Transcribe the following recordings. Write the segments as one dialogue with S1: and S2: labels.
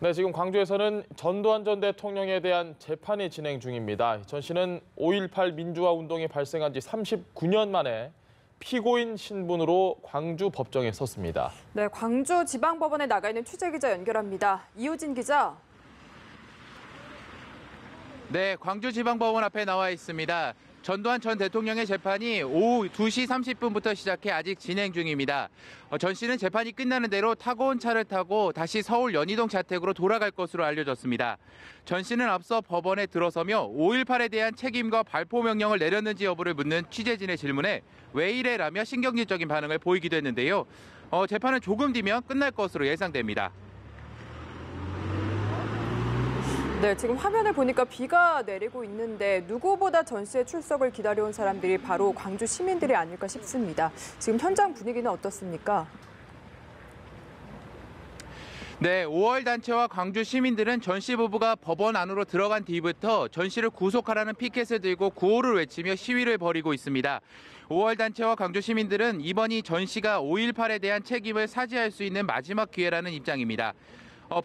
S1: 네, 지금 광주에서는 전두환 전 대통령에 대한 재판이 진행 중입니다. 전 씨는 5.18 민주화 운동이 발생한 지 39년 만에 피고인 신분으로 광주 법정에 섰습니다.
S2: 네, 광주 지방법원에 나가 있는 취재기자 연결합니다. 이호진 기자.
S3: 네, 광주지방법원 앞에 나와 있습니다. 전두환 전 대통령의 재판이 오후 2시 30분부터 시작해 아직 진행 중입니다. 전 씨는 재판이 끝나는 대로 타고 온 차를 타고 다시 서울 연희동 자택으로 돌아갈 것으로 알려졌습니다. 전 씨는 앞서 법원에 들어서며 5.18에 대한 책임과 발포 명령을 내렸는지 여부를 묻는 취재진의 질문에 왜 이래라며 신경질적인 반응을 보이기도 했는데요. 재판은 조금 뒤면 끝날 것으로 예상됩니다.
S2: 네, 지금 화면을 보니까 비가 내리고 있는데 누구보다 전 씨의 출석을 기다려온 사람들이 바로 광주 시민들이 아닐까 싶습니다. 지금 현장 분위기는 어떻습니까?
S3: 네, 5월 단체와 광주 시민들은 전 씨 부부가 법원 안으로 들어간 뒤부터 전 씨를 구속하라는 피켓을 들고 구호를 외치며 시위를 벌이고 있습니다. 5월 단체와 광주 시민들은 이번이 전 씨가 5.18에 대한 책임을 사죄할 수 있는 마지막 기회라는 입장입니다.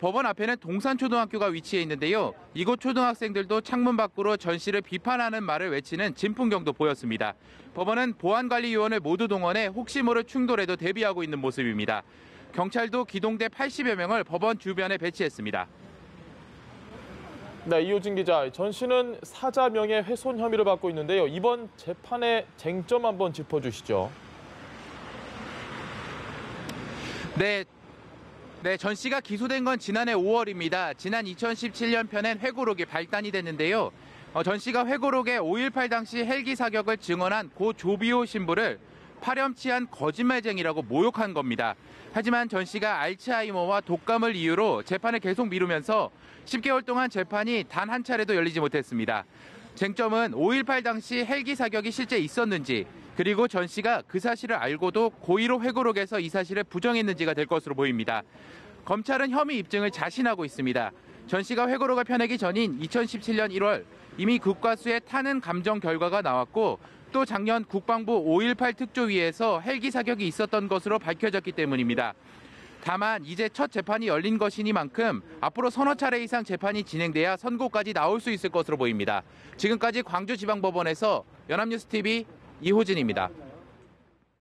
S3: 법원 앞에는 동산초등학교가 위치해 있는데요. 이곳 초등학생들도 창문 밖으로 전 씨를 비판하는 말을 외치는 진풍경도 보였습니다. 법원은 보안관리요원을 모두 동원해 혹시 모를 충돌에도 대비하고 있는 모습입니다. 경찰도 기동대 80여 명을 법원 주변에 배치했습니다.
S1: 네, 이호진 기자, 전 씨는 사자 명예훼손 혐의를 받고 있는데요. 이번 재판의 쟁점 한번 짚어주시죠.
S3: 네, 전 씨가 기소된 건 지난해 5월입니다. 지난 2017년 편엔 회고록이 발단이 됐는데요. 전 씨가 회고록에 5.18 당시 헬기 사격을 증언한 고 조비오 신부를 파렴치한 거짓말쟁이라고 모욕한 겁니다. 하지만 전 씨가 알츠하이머와 독감을 이유로 재판을 계속 미루면서 10개월 동안 재판이 단 한 차례도 열리지 못했습니다. 쟁점은 5.18 당시 헬기 사격이 실제 있었는지, 그리고 전 씨가 그 사실을 알고도 고의로 회고록에서 이 사실을 부정했는지가 될 것으로 보입니다. 검찰은 혐의 입증을 자신하고 있습니다. 전 씨가 회고록을 펴내기 전인 2017년 1월 이미 국과수의 타는 감정 결과가 나왔고, 또 작년 국방부 5.18 특조위에서 헬기 사격이 있었던 것으로 밝혀졌기 때문입니다. 다만 이제 첫 재판이 열린 것이니만큼 앞으로 서너 차례 이상 재판이 진행돼야 선고까지 나올 수 있을 것으로 보입니다. 지금까지 광주지방법원에서 연합뉴스TV 이호진입니다.